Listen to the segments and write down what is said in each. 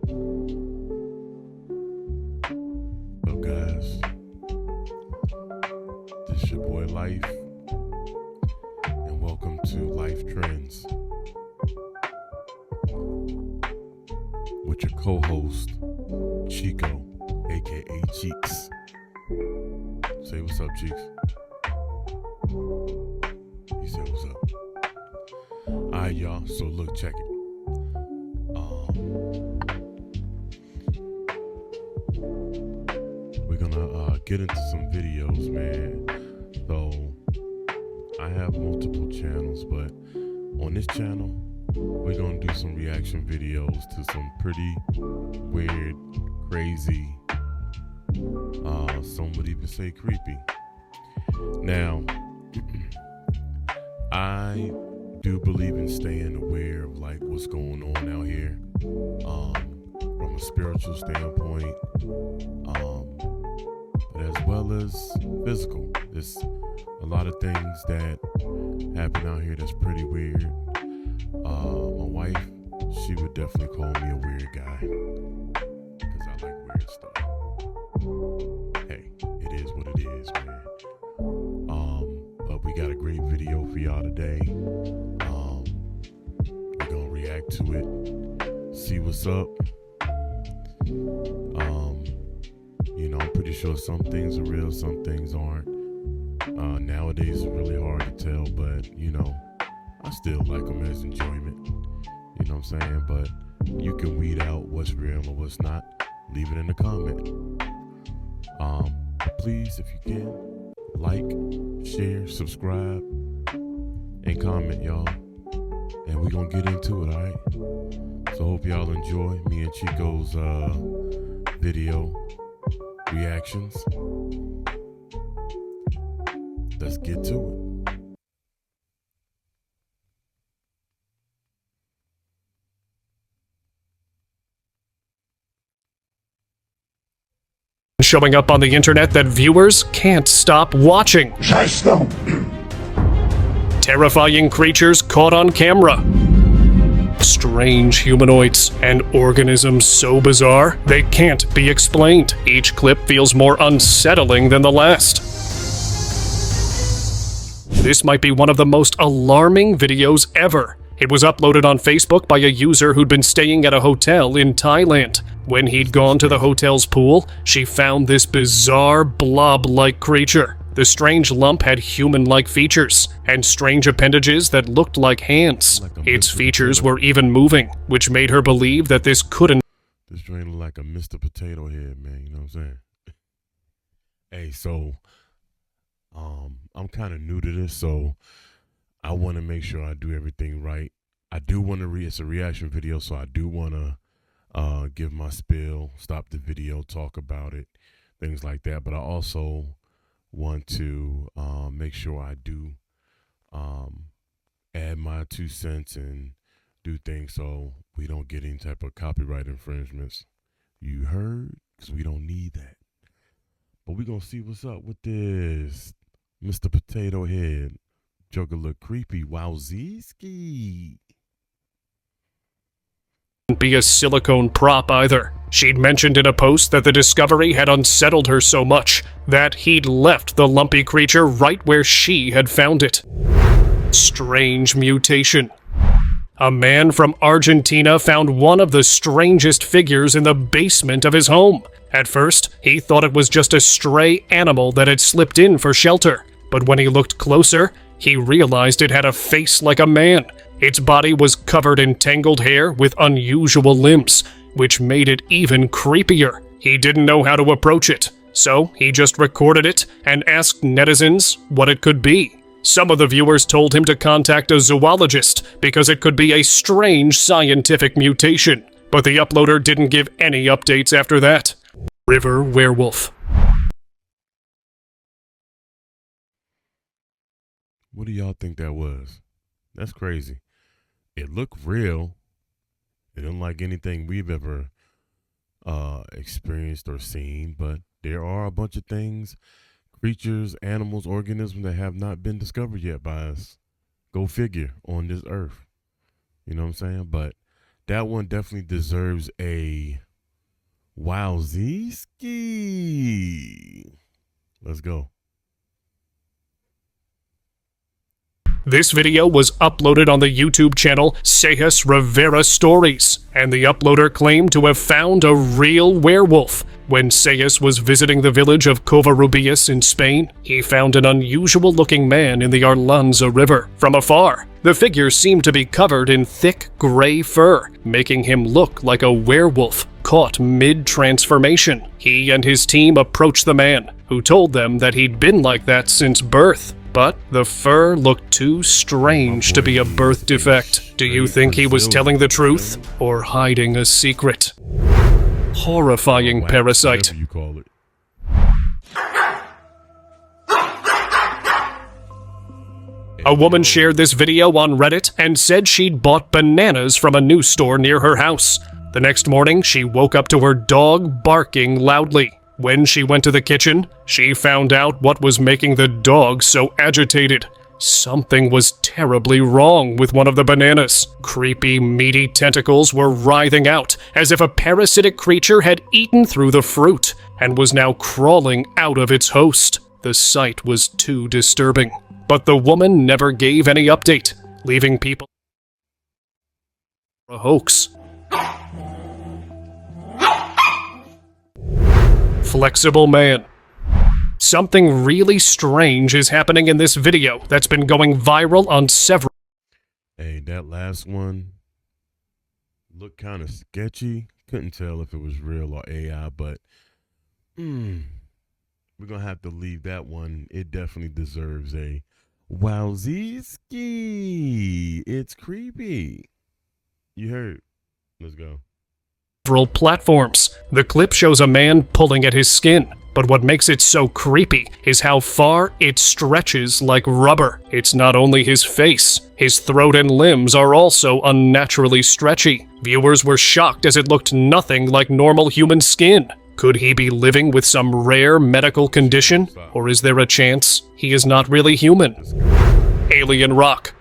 So guys, this is your boy Life, and welcome to Life Trends with your co-host Chico, aka Cheeks. Say what's up, Cheeks. He said what's up. Alright, y'all. So look, check it. We're gonna get into some videos, man. So I have multiple channels, but on this channel, we're gonna do some reaction videos to some pretty weird, crazy, some would even say creepy. Now, I do believe in staying aware of like what's going on out here, from a spiritual standpoint, but as well as physical. There's a lot of things that happen out here that's pretty weird. My wife, she would definitely call me a weird guy because I like weird stuff. Hey, it is what it is, man. But we got a great video for y'all today. We're gonna react to it, see what's up. I'm pretty sure some things are real, some things aren't. Nowadays it's really hard to tell, but I still like them as enjoyment. You know what I'm saying? But you can weed out what's real and what's not. Leave it in the comment. But please, if you can, like, share, subscribe, and comment, y'all. And we're gonna get into it, alright? So hope y'all enjoy me and Chico's video reactions. Let's get to it. Showing up on the internet that viewers can't stop watching. Terrifying creatures caught on camera. Strange humanoids and organisms so bizarre they can't be explained. Each clip feels more unsettling than the last. This might be one of the most alarming videos ever. It was uploaded on Facebook by a user who'd been staying at a hotel in Thailand. When he'd gone to the hotel's pool, she found this bizarre blob-like creature. The strange lump had human-like features, and strange appendages that looked like hands. Its features were even moving, which made her believe that this couldn't— This drain look like a Mr. Potato Head, man, you know what I'm saying? Hey, so, I'm kind of new to this, so I want to make sure I do everything right. I do want to it's a reaction video, so I do want to give my spiel, stop the video, talk about it, things like that. But I also want to make sure I do add my 2 cents and do things so we don't get any type of copyright infringements. You heard? Because we don't need that. But we're going to see what's up with this Mr. Potato Head. Joker look creepy. Wowzeeski. be a silicone prop either. She'd mentioned in a post that the discovery had unsettled her so much that he'd left the lumpy creature right where she had found it. Strange mutation. A man from Argentina found one of the strangest figures in the basement of his home. At first, he thought it was just a stray animal that had slipped in for shelter, but when he looked closer, he realized it had a face like a man. Its body was covered in tangled hair with unusual limbs, which made it even creepier. He didn't know how to approach it, so he just recorded it and asked netizens what it could be. Some of the viewers told him to contact a zoologist because it could be a strange scientific mutation, but the uploader didn't give any updates after that. River werewolf. What do y'all think that was? That's crazy. It looked real. It didn't like anything we've ever experienced or seen, but there are a bunch of things, creatures, animals, organisms that have not been discovered yet by us. Go figure, on this earth. You know what I'm saying? But that one definitely deserves a wowzeeski. Let's go. This video was uploaded on the YouTube channel Seius Rivera Stories, and the uploader claimed to have found a real werewolf. When Seius was visiting the village of Covarrubias in Spain, he found an unusual-looking man in the Arlanza River. From afar, the figure seemed to be covered in thick gray fur, making him look like a werewolf caught mid-transformation. He and his team approached the man, who told them that he'd been like that since birth. But the fur looked too strange to be a birth defect. Do you think he was telling the truth or hiding a secret? Horrifying parasite. Whatever you call it. A woman shared this video on Reddit and said she'd bought bananas from a new store near her house. The next morning, she woke up to her dog barking loudly. When she went to the kitchen, she found out what was making the dog so agitated. Something was terribly wrong with one of the bananas. Creepy, meaty tentacles were writhing out, as if a parasitic creature had eaten through the fruit, and was now crawling out of its host. The sight was too disturbing. But the woman never gave any update, leaving people a hoax. Flexible man. Something really strange is happening in this video that's been going viral on several. Hey, that last one looked kind of sketchy. Couldn't tell if it was real or AI, but we're going to have to leave that one. It definitely deserves a wowzeeski. It's creepy. You heard. Let's go. Platforms. The clip shows a man pulling at his skin, but what makes it so creepy is how far it stretches like rubber. It's not only his face, his throat and limbs are also unnaturally stretchy. Viewers were shocked as it looked nothing like normal human skin. Could he be living with some rare medical condition, or is there a chance he is not really human? Alien rock.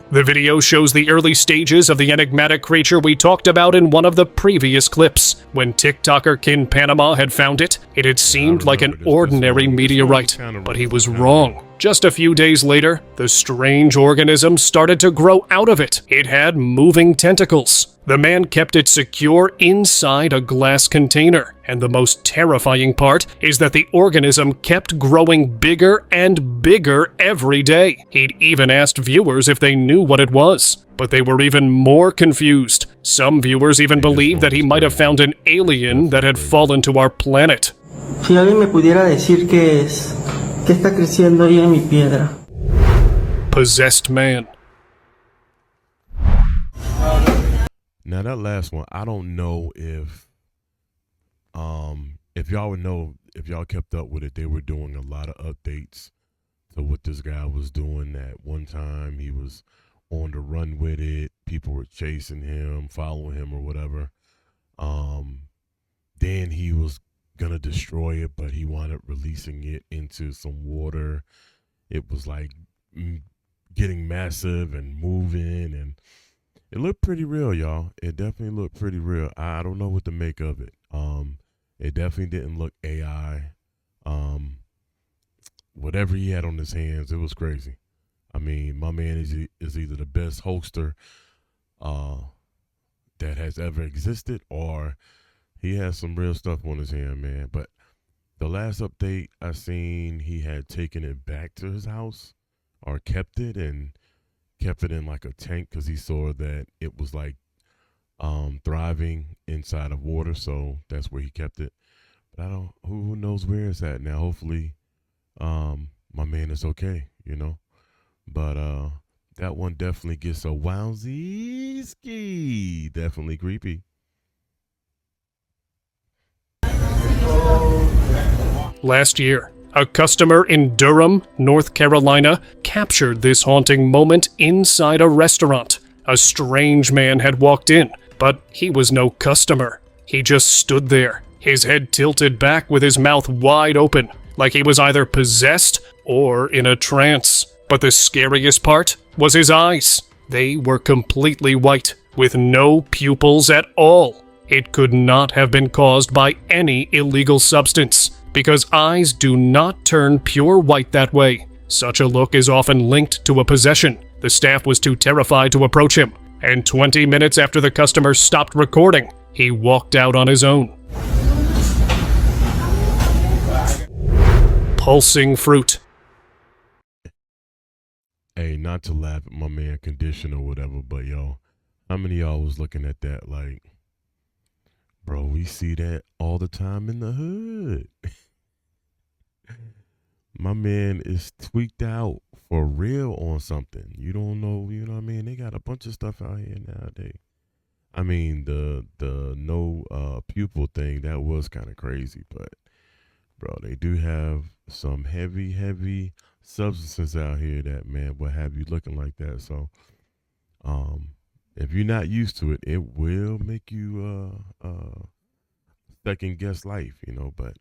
The video shows the early stages of the enigmatic creature we talked about in one of the previous clips. When TikToker Kin Panama had found it, it had seemed like an ordinary meteorite, but he was wrong. Just a few days later, the strange organism started to grow out of it. It had moving tentacles. The man kept it secure inside a glass container, and the most terrifying part is that the organism kept growing bigger and bigger every day. He'd even asked viewers if they knew what it was, but they were even more confused. Some viewers even believed that he might have found an alien that had fallen to our planet. Si alguien me pudiera decir qué es, qué está creciendo ahí en mi piedra. Possessed man. Now that last one, I don't know if y'all would know, if y'all kept up with it, they were doing a lot of updates to what this guy was doing. At one time, he was on the run with it. People were chasing him, following him or whatever. Then he was gonna destroy it, but he wound up releasing it into some water. It was like getting massive and moving, and it looked pretty real, y'all. It definitely looked pretty real. I don't know what to make of it. It definitely didn't look AI. Whatever he had on his hands, it was crazy. I mean, my man is either the best hoster that has ever existed, or he has some real stuff on his hand, man. But the last update I seen, he had taken it back to his house, or kept it in like a tank, because he saw that it was like thriving inside of water, so that's where he kept it. But who knows where it's at now. Hopefully my man is okay, you know. But that one definitely gets a wowzeeski. Definitely creepy. Last year, a customer in Durham, North Carolina, captured this haunting moment inside a restaurant. A strange man had walked in, but he was no customer. He just stood there, his head tilted back with his mouth wide open, like he was either possessed or in a trance. But the scariest part was his eyes. They were completely white, with no pupils at all. It could not have been caused by any illegal substance, because eyes do not turn pure white that way. Such a look is often linked to a possession. The staff was too terrified to approach him, and 20 minutes after the customer stopped recording, he walked out on his own. Pulsing fruit. Hey, not to laugh at my man condition or whatever, but yo, how many of y'all was looking at that like, bro, we see that all the time in the hood. My man is tweaked out for real on something. You don't know, you know what I mean? They got a bunch of stuff out here nowadays. I mean, the no pupil thing, that was kind of crazy, but bro, they do have some heavy substances out here that, man, will have you looking like that. So if you're not used to it, it will make you second guess life, you know. But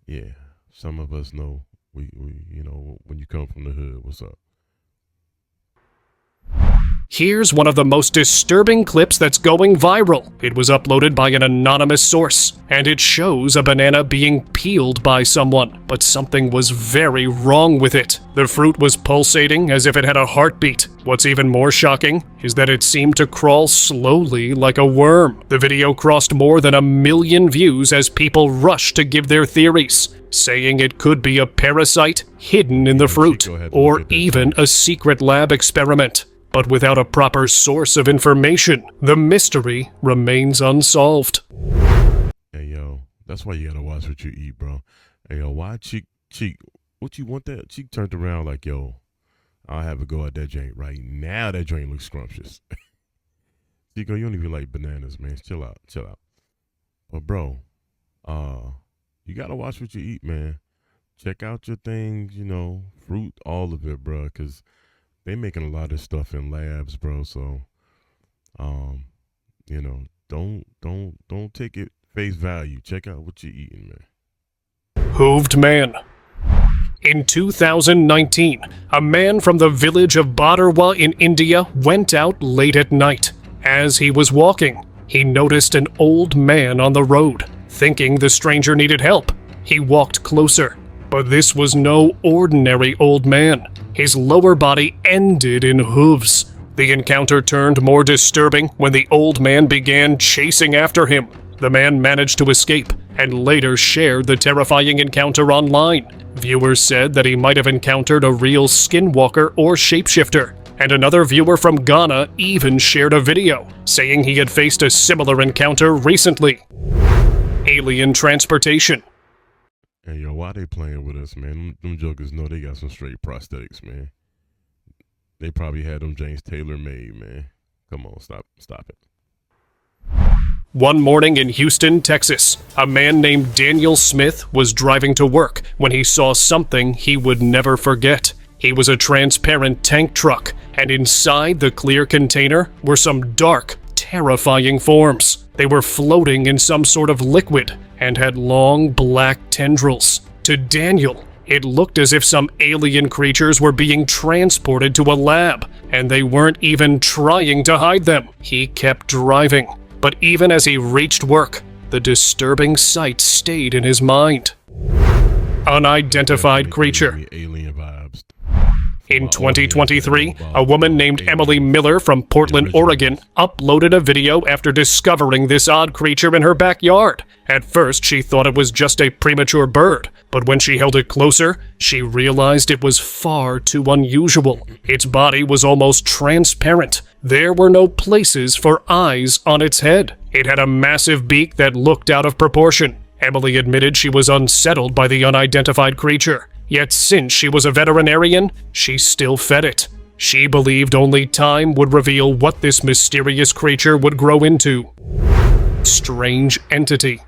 yeah, some of us know we you know, when you come from the hood, what's up. Here's one of the most disturbing clips that's going viral. It was uploaded by an anonymous source, and it shows a banana being peeled by someone, but something was very wrong with it. The fruit was pulsating as if it had a heartbeat. What's even more shocking is that it seemed to crawl slowly like a worm. The video crossed more than 1 million views as people rushed to give their theories, saying it could be a parasite hidden in the fruit, or even a secret lab experiment. But without a proper source of information, the mystery remains unsolved. Hey, yo, that's why you gotta watch what you eat, bro. Hey, yo, why Cheek, what you want that? Cheek turned around like, yo, I'll have a go at that joint right now. That joint looks scrumptious. Chico, you don't even like bananas, man. Chill out. But, bro, you gotta watch what you eat, man. Check out your things, you know, fruit, all of it, bro, because they making a lot of stuff in labs, bro. So, you know, don't take it face value. Check out what you're eating, man. Hooved man. In 2019, a man from the village of Badarwa in India went out late at night. As he was walking, he noticed an old man on the road. Thinking the stranger needed help, he walked closer. But this was no ordinary old man. His lower body ended in hooves. The encounter turned more disturbing when the old man began chasing after him. The man managed to escape and later shared the terrifying encounter online. Viewers said that he might have encountered a real skinwalker or shapeshifter. And another viewer from Ghana even shared a video saying he had faced a similar encounter recently. Alien transportation. Hey, yo, why they playing with us, man? Them jokers know they got some straight prosthetics, man. They probably had them James Taylor made, man. Come on, stop it. One morning in Houston, Texas, a man named Daniel Smith was driving to work when he saw something he would never forget. He was a transparent tank truck, and inside the clear container were some dark, terrifying forms. They were floating in some sort of liquid and had long black tendrils. To Daniel, it looked as if some alien creatures were being transported to a lab, and they weren't even trying to hide them. He kept driving, but even as he reached work, the disturbing sight stayed in his mind. Unidentified creature. Alien vibes. In 2023, a woman named Emily Miller from Portland, Oregon, uploaded a video after discovering this odd creature in her backyard. At first, she thought it was just a premature bird, but when she held it closer, she realized it was far too unusual. Its body was almost transparent. There were no places for eyes on its head. It had a massive beak that looked out of proportion. Emily admitted she was unsettled by the unidentified creature. Yet since she was a veterinarian, she still fed it. She believed only time would reveal what this mysterious creature would grow into. Strange entity.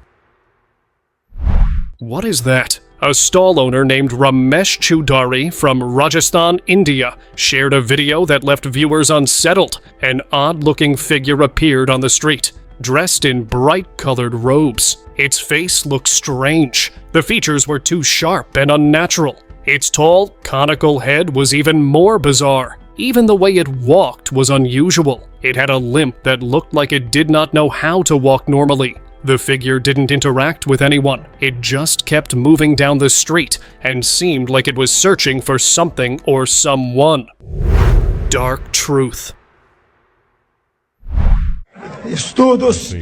What is that? A stall owner named Ramesh Choudhary from Rajasthan, India, shared a video that left viewers unsettled. An odd-looking figure appeared on the street, dressed in bright-colored robes. Its face looked strange. The features were too sharp and unnatural. Its tall, conical head was even more bizarre. Even the way it walked was unusual. It had a limp that looked like it did not know how to walk normally. The figure didn't interact with anyone. It just kept moving down the street and seemed like it was searching for something or someone. Dark truth. Estudos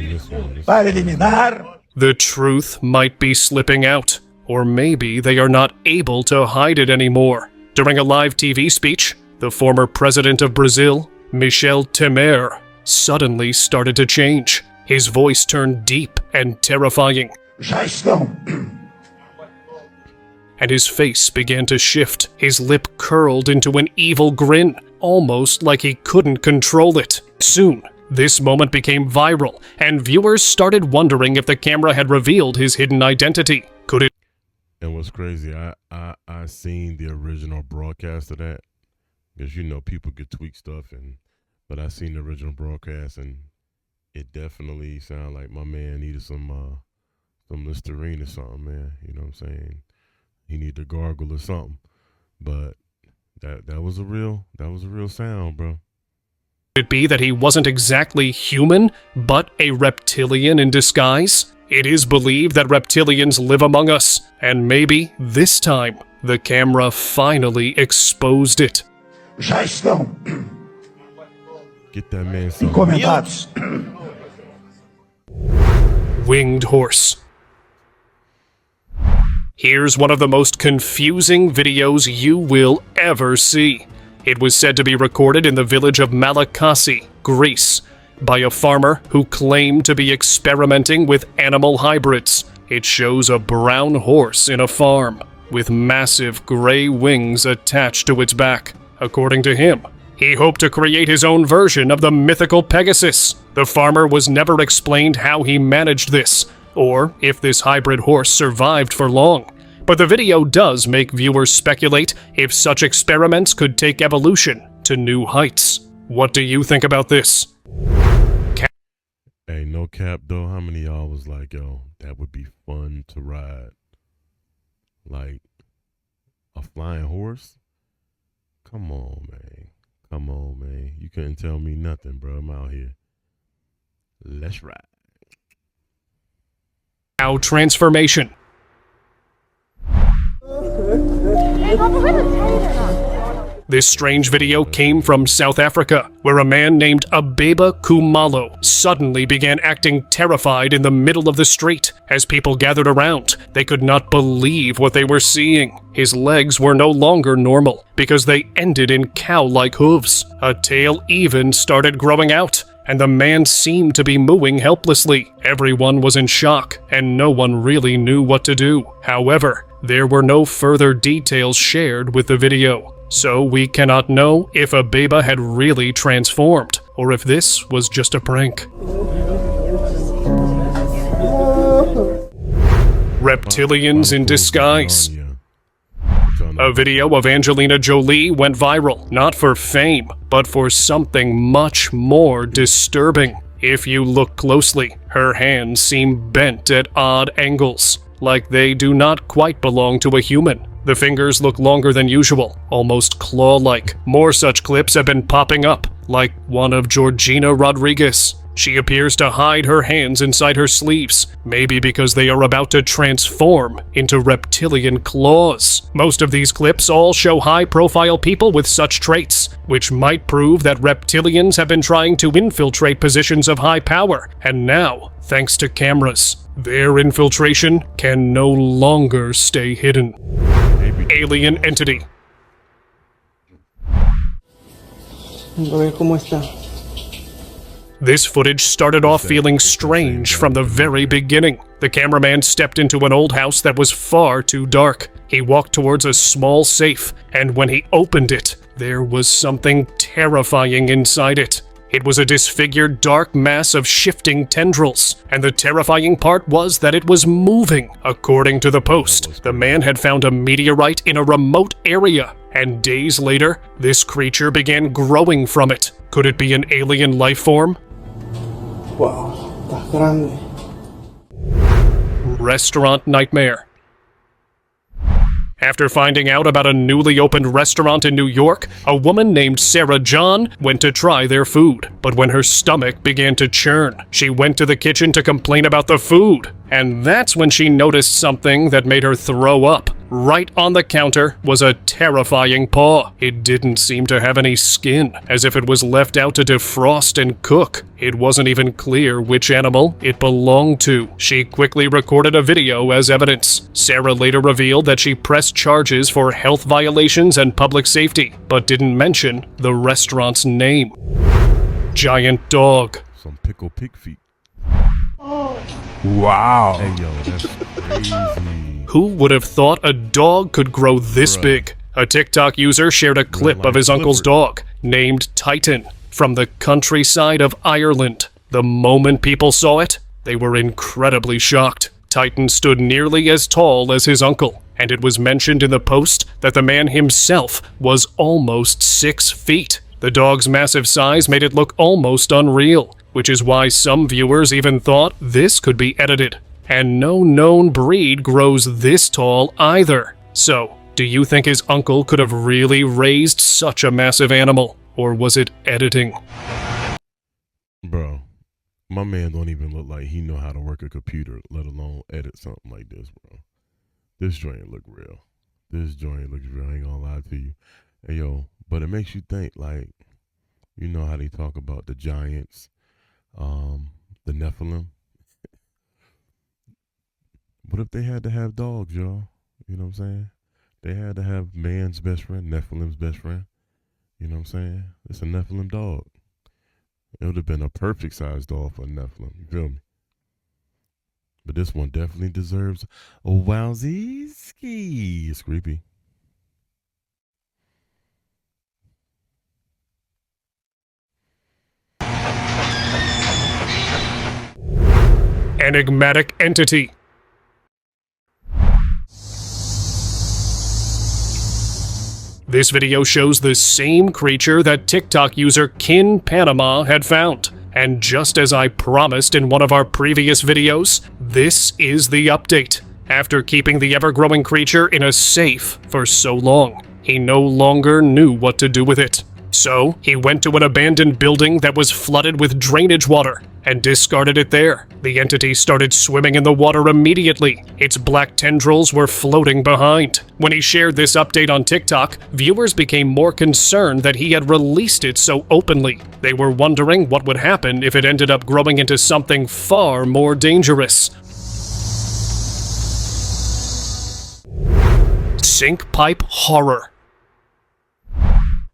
para eliminar. The truth might be slipping out, or maybe they are not able to hide it anymore. During a live TV speech, the former president of Brazil, Michel Temer, suddenly started to change. His voice turned deep and terrifying, Já estão. and his face began to shift. His lip curled into an evil grin, almost like he couldn't control it. Soon, this moment became viral, and viewers started wondering if the camera had revealed his hidden identity. Could it? And what's crazy, I seen the original broadcast of that, because you know people could tweak stuff, but I seen the original broadcast, and it definitely sounded like my man needed some Listerine or something, man. You know what I'm saying? He needed to gargle or something. But that was a real sound, bro. Could it be that he wasn't exactly human, but a reptilian in disguise? It is believed that reptilians live among us, and maybe this time the camera finally exposed it. Já estão Get that man some. encomendados. Winged horse. Here's one of the most confusing videos you will ever see. It was said to be recorded in the village of Malakasi, Greece, by a farmer who claimed to be experimenting with animal hybrids. It shows a brown horse in a farm, with massive gray wings attached to its back. According to him, he hoped to create his own version of the mythical Pegasus. The farmer was never explained how he managed this, or if this hybrid horse survived for long. But the video does make viewers speculate if such experiments could take evolution to new heights. What do you think about this? Hey, no cap though. How many of y'all was like, yo, that would be fun to ride? Like a flying horse? Come on, man. Come on, man. You couldn't tell me nothing, bro. I'm out here. Let's ride. Cow transformation. This strange video came from South Africa, where a man named Abeba Kumalo suddenly began acting terrified in the middle of the street. As people gathered around, they could not believe what they were seeing. His legs were no longer normal, because they ended in cow-like hooves. A tail even started growing out, and the man seemed to be mooing helplessly. Everyone was in shock, and no one really knew what to do. However, there were no further details shared with the video. So we cannot know if Abeba had really transformed, or if this was just a prank. Reptilians in disguise. A video of Angelina Jolie went viral, not for fame, but for something much more disturbing. If you look closely, her hands seem bent at odd angles, like they do not quite belong to a human. The fingers look longer than usual, almost claw-like. More such clips have been popping up, like one of Georgina Rodriguez. She appears to hide her hands inside her sleeves, maybe because they are about to transform into reptilian claws. Most of these clips all show high-profile people with such traits, which might prove that reptilians have been trying to infiltrate positions of high power, and now, thanks to cameras, their infiltration can no longer stay hidden. Alien entity. A ver cómo está. This footage started off feeling strange from the very beginning. The cameraman stepped into an old house that was far too dark. He walked towards a small safe, and when he opened it, there was something terrifying inside it. It was a disfigured dark mass of shifting tendrils, and the terrifying part was that it was moving. According to the Post, the man had found a meteorite in a remote area, and days later, this creature began growing from it. Could it be an alien life form? Wow, está grande. Restaurant nightmare. After finding out about a newly opened restaurant in New York, a woman named Sarah John went to try their food. But when her stomach began to churn, she went to the kitchen to complain about the food. And that's when she noticed something that made her throw up. Right on the counter was a terrifying paw. It didn't seem to have any skin, as if it was left out to defrost and cook. It wasn't even clear which animal it belonged to. She quickly recorded a video as evidence. Sarah later revealed that she pressed charges for health violations and public safety, but didn't mention the restaurant's name. Giant dog. Some pickle pig feet. Wow. Hey, yo, that's crazy. Who would have thought a dog could grow this Bruh. big? A TikTok user shared a clip of his uncle's dog, named Titan, from the countryside of Ireland. The moment people saw it, they were incredibly shocked. Titan stood nearly as tall as his uncle, and it was mentioned in the post that the man himself was almost 6 feet. The dog's massive size made it look almost unreal, which is why some viewers even thought this could be edited. And no known breed grows this tall either. So, do you think his uncle could have really raised such a massive animal? Or was it editing? Bro, my man don't even look like he know how to work a computer, let alone edit something like this, bro. This joint look real. This joint looks real, I ain't gonna lie to you. Hey, yo, but it makes you think, like, you know how they talk about the giants, the Nephilim. What if they had to have dogs, y'all? You know what I'm saying? They had to have man's best friend, Nephilim's best friend. You know what I'm saying? It's a Nephilim dog. It would have been a perfect sized dog for a Nephilim. You feel me? But this one definitely deserves a wowzee ski. It's creepy. Enigmatic entity. This video shows the same creature that TikTok user Kin Panama had found. And just as I promised in one of our previous videos, this is the update. After keeping the ever-growing creature in a safe for so long, he no longer knew what to do with it. So, he went to an abandoned building that was flooded with drainage water and discarded it there. The entity started swimming in the water immediately. Its black tendrils were floating behind. When he shared this update on TikTok, viewers became more concerned that he had released it so openly. They were wondering what would happen if it ended up growing into something far more dangerous. Sink pipe horror.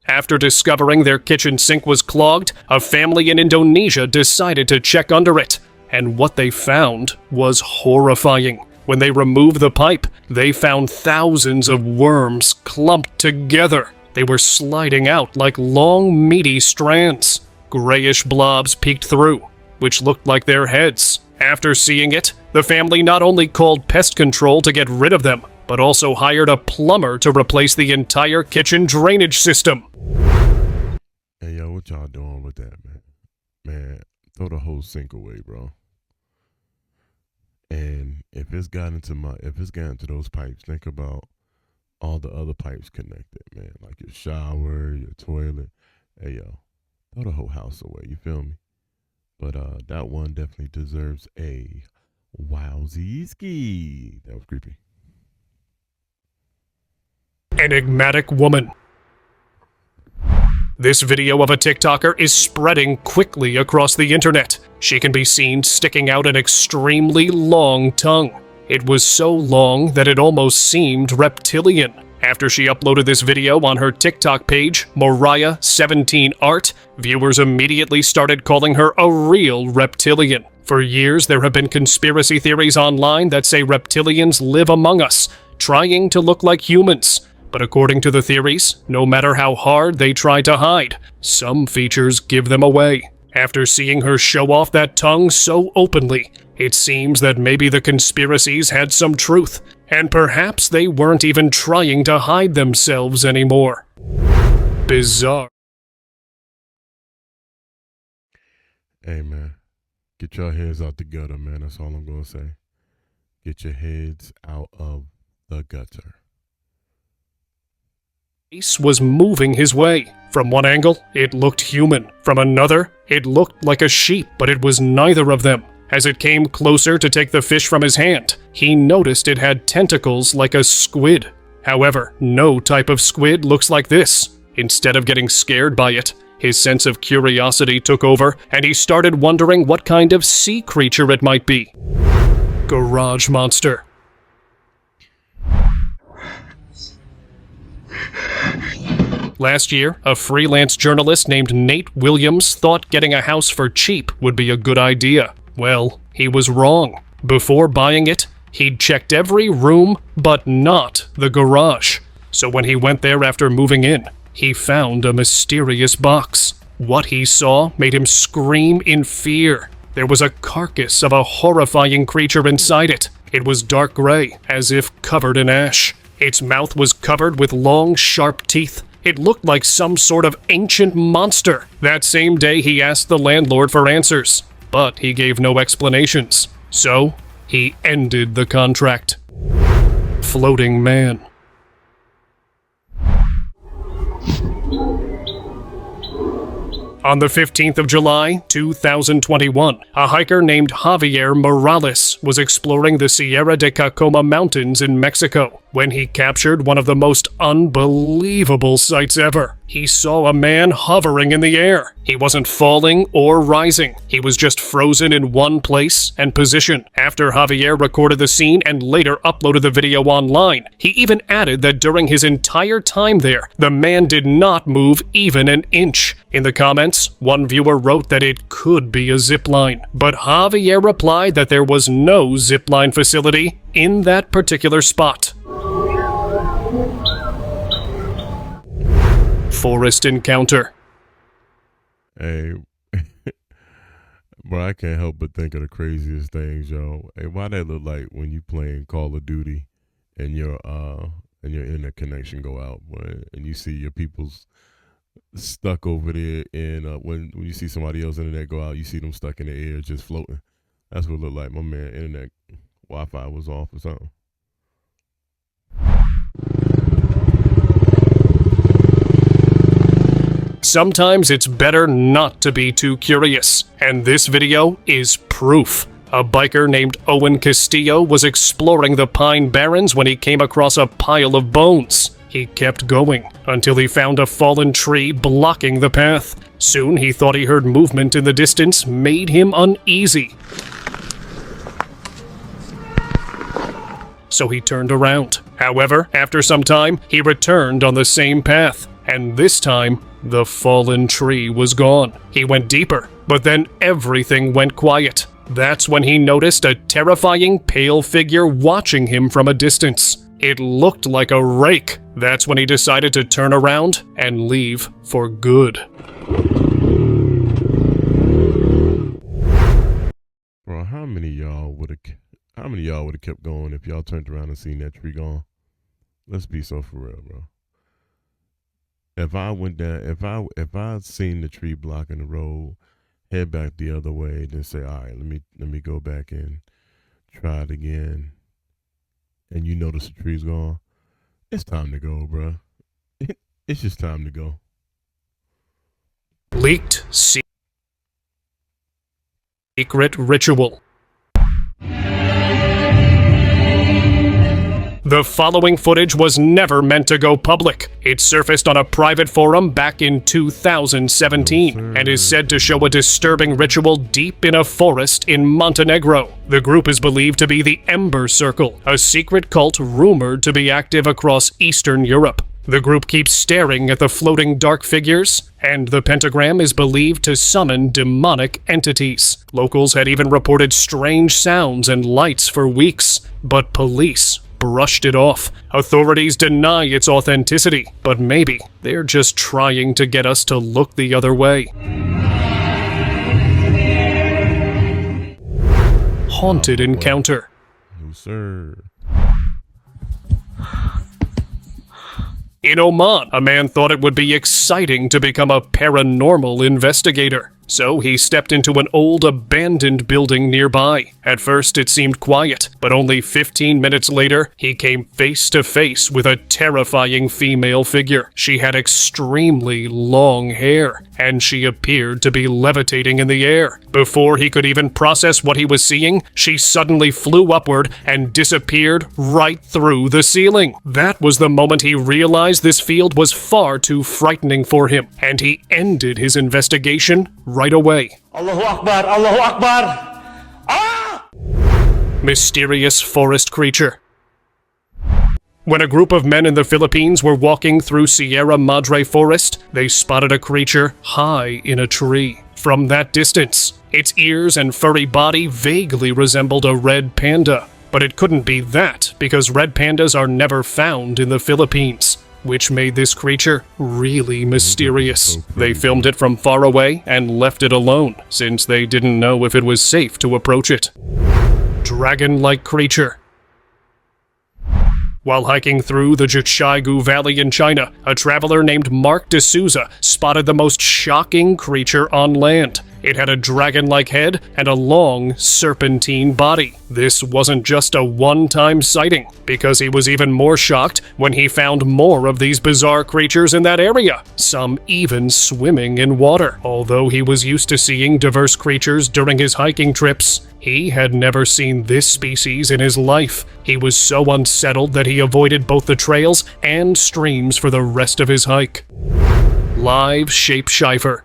After discovering their kitchen sink was clogged, a family in Indonesia decided to check under it. And what they found was horrifying. When they removed the pipe, they found thousands of worms clumped together. They were sliding out like long, meaty strands. Grayish blobs peeked through, which looked like their heads. After seeing it, the family not only called pest control to get rid of them, but also hired a plumber to replace the entire kitchen drainage system. Hey, yo, what y'all doing with that, man? Man, throw the whole sink away, bro. And if it's got into those pipes, think about all the other pipes connected, man. Like your shower, your toilet. Hey, yo, throw the whole house away. You feel me? But that one definitely deserves a wowzee ski. That was creepy. Enigmatic woman. This video of a TikToker is spreading quickly across the internet. She can be seen sticking out an extremely long tongue. It was so long that it almost seemed reptilian. After she uploaded this video on her TikTok page, Moriah17Art, viewers immediately started calling her a real reptilian. For years, there have been conspiracy theories online that say reptilians live among us, trying to look like humans. But according to the theories, no matter how hard they try to hide, some features give them away. After seeing her show off that tongue so openly, it seems that maybe the conspiracies had some truth, and perhaps they weren't even trying to hide themselves anymore. Bizarre. Hey, man, get your heads out the gutter, man. That's all I'm gonna say. Get your heads out of the gutter. face was moving his way. From one angle, it looked human. From another, it looked like a sheep, but it was neither of them. As it came closer to take the fish from his hand, he noticed it had tentacles like a squid. However, no type of squid looks like this. Instead of getting scared by it, his sense of curiosity took over, and he started wondering what kind of sea creature it might be. Garage monster. Last year, a freelance journalist named Nate Williams thought getting a house for cheap would be a good idea. Well, he was wrong. Before buying it, he'd checked every room, but not the garage. So when he went there after moving in, he found a mysterious box. What he saw made him scream in fear. There was a carcass of a horrifying creature inside it. It was dark gray, as if covered in ash. Its mouth was covered with long, sharp teeth. It looked like some sort of ancient monster. That same day, he asked the landlord for answers, but he gave no explanations. So, he ended the contract. Floating man. On the 15th of July, 2021, a hiker named Javier Morales was exploring the Sierra de Cacoma Mountains in Mexico when he captured one of the most unbelievable sights ever. He saw a man hovering in the air. He wasn't falling or rising. He was just frozen in one place and position. After Javier recorded the scene and later uploaded the video online, he even added that during his entire time there, the man did not move even an inch. In the comments, one viewer wrote that it could be a zipline, but Javier replied that there was no zipline facility in that particular spot. Forest encounter. Hey, bro, I can't help but think of the craziest things, yo. Hey, why that look like when you playing Call of Duty and your internet connection go out, boy, and you see your people's stuck over there, and when you see somebody else's internet go out, you see them stuck in the air just floating. That's what it looked like. My man internet Wi-Fi was off or something. Sometimes it's better not to be too curious, and this video is proof. A biker named Owen Castillo was exploring the Pine Barrens when he came across a pile of bones. He kept going until he found a fallen tree blocking the path. Soon he thought he heard movement in the distance, made him uneasy. So he turned around. However, after some time, he returned on the same path, and this time, the fallen tree was gone. He went deeper, but then everything went quiet. That's when he noticed a terrifying pale figure watching him from a distance. It looked like a rake. That's when he decided to turn around and leave for good. Bro, how many of y'all would have kept going if y'all turned around and seen that tree gone? Let's be so for real, bro. If I went down, if I seen the tree blocking the road, head back the other way, then say, all right, let me go back and try it again, and you notice the tree's gone, it's time to go, bro. It's just time to go. Leaked secret ritual. The following footage was never meant to go public. It surfaced on a private forum back in 2017 and is said to show a disturbing ritual deep in a forest in Montenegro. The group is believed to be the Ember Circle, a secret cult rumored to be active across Eastern Europe. The group keeps staring at the floating dark figures, and the pentagram is believed to summon demonic entities. Locals had even reported strange sounds and lights for weeks, but police brushed it off. Authorities deny its authenticity, but maybe they're just trying to get us to look the other way. Haunted encounter. No, sir. In Oman, a man thought it would be exciting to become a paranormal investigator. so he stepped into an old abandoned building nearby. At first it seemed quiet, but only 15 minutes later, he came face to face with a terrifying female figure. She had extremely long hair, and she appeared to be levitating in the air. Before he could even process what he was seeing, she suddenly flew upward and disappeared right through the ceiling. That was the moment he realized this field was far too frightening for him, and he ended his investigation right away. Allahu Akbar, Allahu Akbar. Ah! Mysterious forest creature. When a group of men in the Philippines were walking through Sierra Madre Forest, they spotted a creature high in a tree. From that distance, its ears and furry body vaguely resembled a red panda. But it couldn't be that, because red pandas are never found in the Philippines, which made this creature really mysterious. They filmed it from far away and left it alone, since they didn't know if it was safe to approach it. Dragon-like creature. While hiking through the Jiuzhaigou Valley in China, a traveler named Mark D'Souza spotted the most shocking creature on land. It had a dragon-like head and a long, serpentine body. This wasn't just a one-time sighting, because he was even more shocked when he found more of these bizarre creatures in that area, some even swimming in water. Although he was used to seeing diverse creatures during his hiking trips, he had never seen this species in his life. He was so unsettled that he avoided both the trails and streams for the rest of his hike. Live shapeshifter.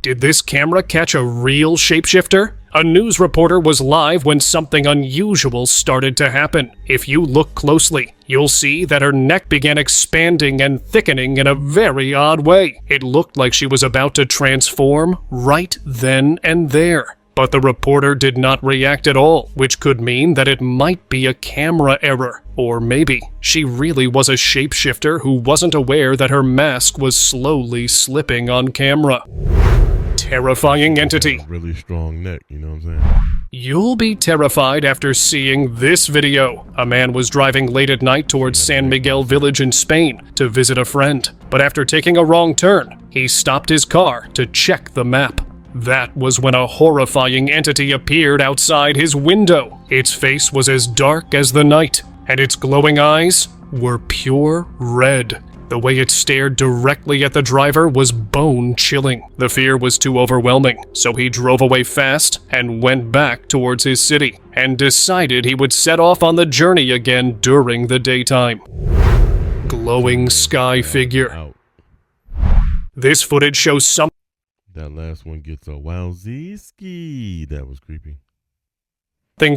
Did this camera catch a real shapeshifter? A news reporter was live when something unusual started to happen. If you look closely, you'll see that her neck began expanding and thickening in a very odd way. It looked like she was about to transform right then and there. But the reporter did not react at all, which could mean that it might be a camera error. Or maybe she really was a shapeshifter who wasn't aware that her mask was slowly slipping on camera. Terrifying entity. Really strong neck, you know what I'm saying? You'll be terrified after seeing this video. A man was driving late at night towards San Miguel village in Spain to visit a friend. But after taking a wrong turn, he stopped his car to check the map. That was when a horrifying entity appeared outside his window. Its face was as dark as the night, and its glowing eyes were pure red. The way it stared directly at the driver was bone-chilling. The fear was too overwhelming, so he drove away fast and went back towards his city, and decided he would set off on the journey again during the daytime. Glowing sky figure. Out. This footage shows something That last one gets a wowzeeski. That was creepy.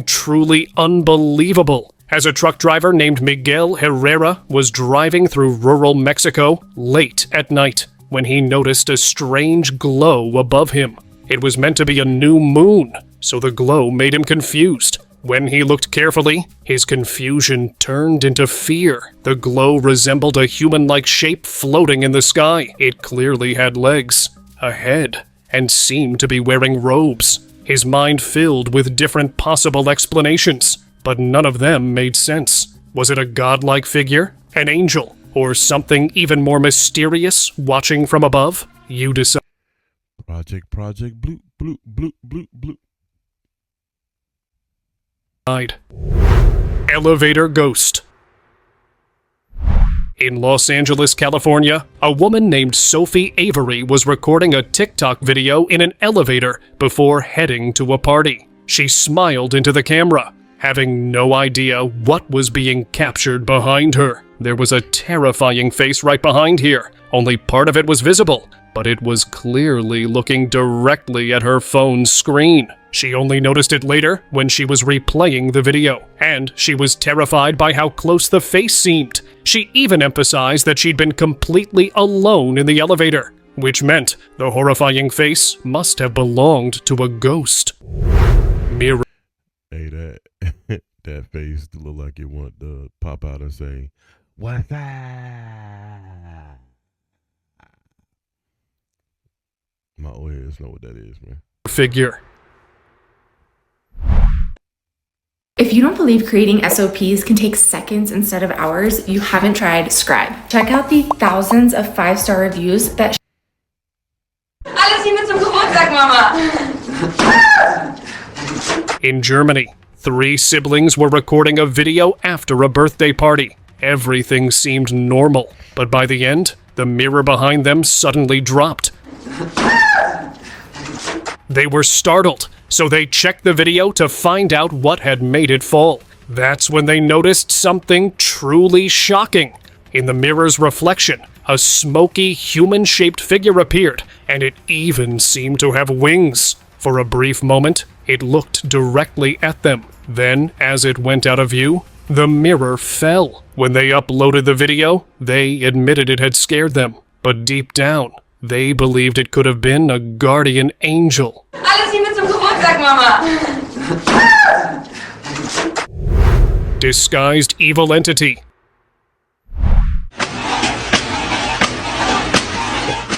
truly unbelievable. As a truck driver named Miguel Herrera was driving through rural Mexico late at night when he noticed a strange glow above him. It was meant to be a new moon, so the glow made him confused. When he looked carefully, his confusion turned into fear. The glow resembled a human-like shape floating in the sky. It clearly had legs, a head, and seemed to be wearing robes. His mind filled with different possible explanations, but none of them made sense. Was it a godlike figure, an angel, or something even more mysterious watching from above? You decide. Project bloop, bloop, bloop, bloop, bloop. Elevator ghost. In Los Angeles, California, a woman named Sophie Avery was recording a TikTok video in an elevator before heading to a party. She smiled into the camera, having no idea what was being captured behind her. There was a terrifying face right behind here. Only part of it was visible, but it was clearly looking directly at her phone's screen. She only noticed it later when she was replaying the video, and she was terrified by how close the face seemed. She even emphasized that she'd been completely alone in the elevator, which meant the horrifying face must have belonged to a ghost. Mirror. Hey, that face look like it want to pop out and say, "What's that?" My old heads know what that is, man. Figure. If you don't believe creating SOPs can take seconds instead of hours, you haven't tried Scribe. Check out the thousands of 5-star reviews that In Germany, 3 siblings were recording a video after a birthday party. Everything seemed normal, but by the end, the mirror behind them suddenly dropped. They were startled, so they checked the video to find out what had made it fall. That's when they noticed something truly shocking. In the mirror's reflection, a smoky, human-shaped figure appeared, and it even seemed to have wings. For a brief moment, it looked directly at them. Then, as it went out of view, the mirror fell. When they uploaded the video, they admitted it had scared them. But deep down, they believed it could have been a guardian angel. Alles Liebe zum Geburtstag, Mama! Disguised evil entity.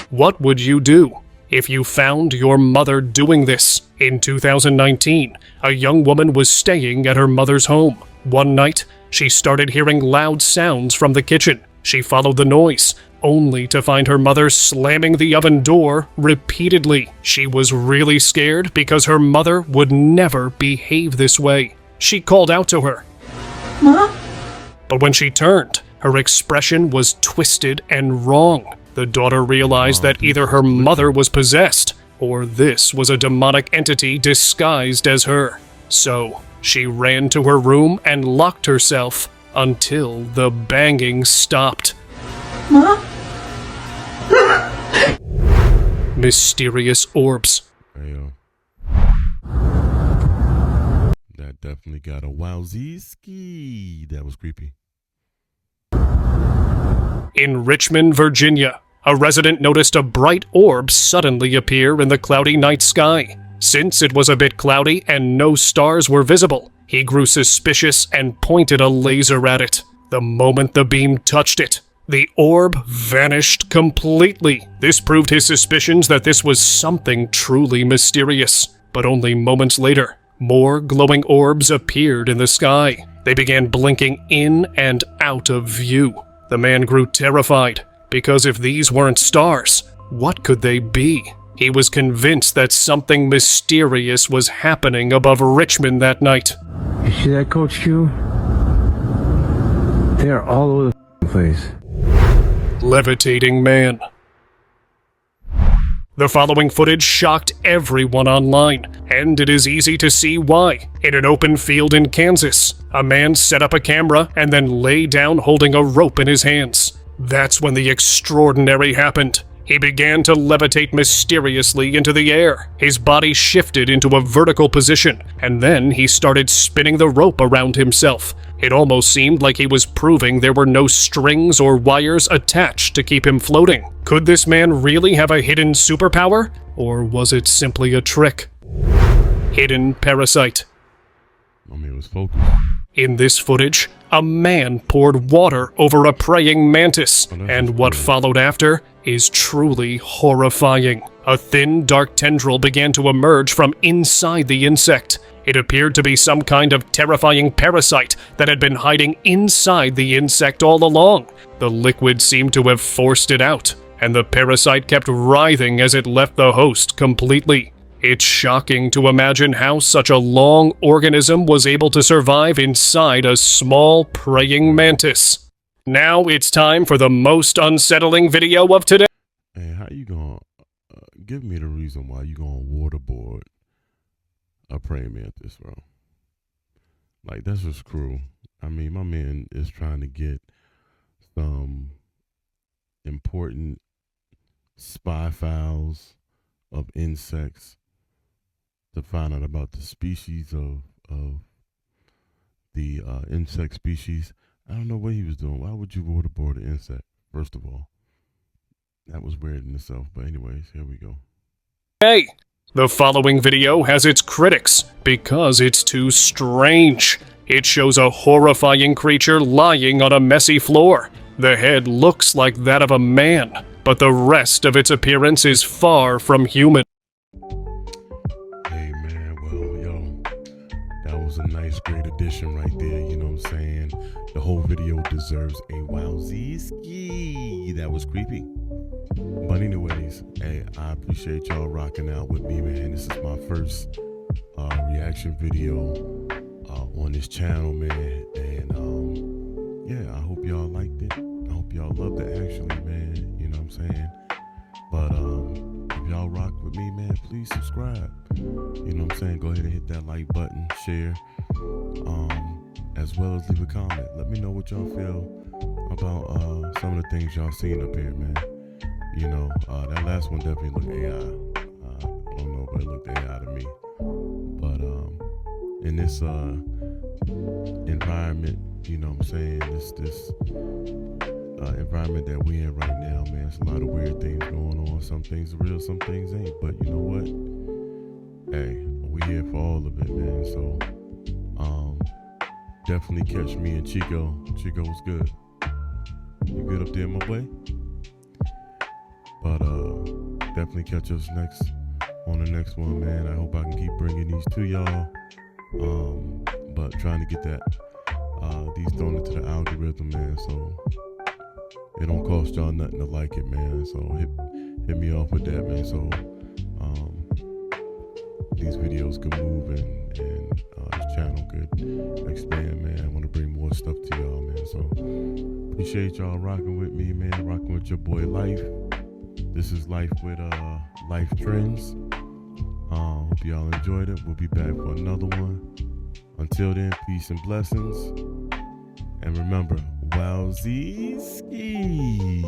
What would you do if you found your mother doing this? In 2019, a young woman was staying at her mother's home. One night, she started hearing loud sounds from the kitchen. She followed the noise, only to find her mother slamming the oven door repeatedly. She was really scared because her mother would never behave this way. She called out to her. Ma? But when she turned, her expression was twisted and wrong. The daughter realized that either her mother was possessed, or this was a demonic entity disguised as her. So, she ran to her room and locked herself until the banging stopped. Ma? Mysterious orbs. Hey, that definitely got a wowzeeski. That was creepy. In Richmond, Virginia, a resident noticed a bright orb suddenly appear in the cloudy night sky. Since it was a bit cloudy and no stars were visible, he grew suspicious and pointed a laser at it. The moment the beam touched it, the orb vanished completely. This proved his suspicions that this was something truly mysterious. But only moments later, more glowing orbs appeared in the sky. They began blinking in and out of view. The man grew terrified, because if these weren't stars, what could they be? He was convinced that something mysterious was happening above Richmond that night. You see that, Coach Q? They're all over the place. Levitating man. The following footage shocked everyone online, and it is easy to see why. In an open field in Kansas, a man set up a camera and then lay down holding a rope in his hands. That's when the extraordinary happened. He began to levitate mysteriously into the air. His body shifted into a vertical position, and then he started spinning the rope around himself. It almost seemed like he was proving there were no strings or wires attached to keep him floating. Could this man really have a hidden superpower? Or was it simply a trick? Hidden parasite. I mean, it was focused. In this footage, a man poured water over a praying mantis, and what followed after is truly horrifying. A thin, dark tendril began to emerge from inside the insect. It appeared to be some kind of terrifying parasite that had been hiding inside the insect all along. The liquid seemed to have forced it out, and the parasite kept writhing as it left the host completely. It's shocking to imagine how such a long organism was able to survive inside a small praying mantis. Now it's time for the most unsettling video of today. Hey, how you gonna give me the reason why you gonna waterboard a praying mantis, bro? Like, that's just cruel. I mean, my man is trying to get some important spy files of insects to find out about the species of the insect species. I don't know what he was doing. Why would you waterboard an insect, first of all? That was weird in itself. But anyways, here we go. Hey! The following video has its critics because it's too strange. It shows a horrifying creature lying on a messy floor. The head looks like that of a man, but the rest of its appearance is far from human. Hey man, well, yo, that was a nice, great addition right there. You know what I'm saying? The whole video deserves a wowzee. That was creepy. But anyways, hey, I appreciate y'all rocking out with me, man. This is my first reaction video on this channel, man. And yeah, I hope y'all liked it. I hope y'all loved it, actually, man. You know what I'm saying? But if y'all rock with me, man, please subscribe. You know what I'm saying? Go ahead and hit that like button, share, as well as leave a comment. Let me know what y'all feel about some of the things y'all seen up here, man. You know, that last one definitely looked AI. I don't know, but it looked AI to me. But in this environment, you know what I'm saying, this environment that we in right now, man, there's a lot of weird things going on. Some things are real, some things ain't. But you know what? Hey, we here for all of it, man. So definitely catch me and Chico. Chico was good. You good up there, my boy? But definitely catch us on the next one, man. I hope I can keep bringing these to y'all. But trying to get these thrown into the algorithm, man. So it don't cost y'all nothing to like it, man. So hit me off with that, man. So these videos could move and this channel could expand, man. I want to bring more stuff to y'all, man. So appreciate y'all rocking with me, man. Rocking with your boy Life. This is Life with Life Trends. Hope y'all enjoyed it. We'll be back for another one. Until then, peace and blessings. And remember, wowzee ski.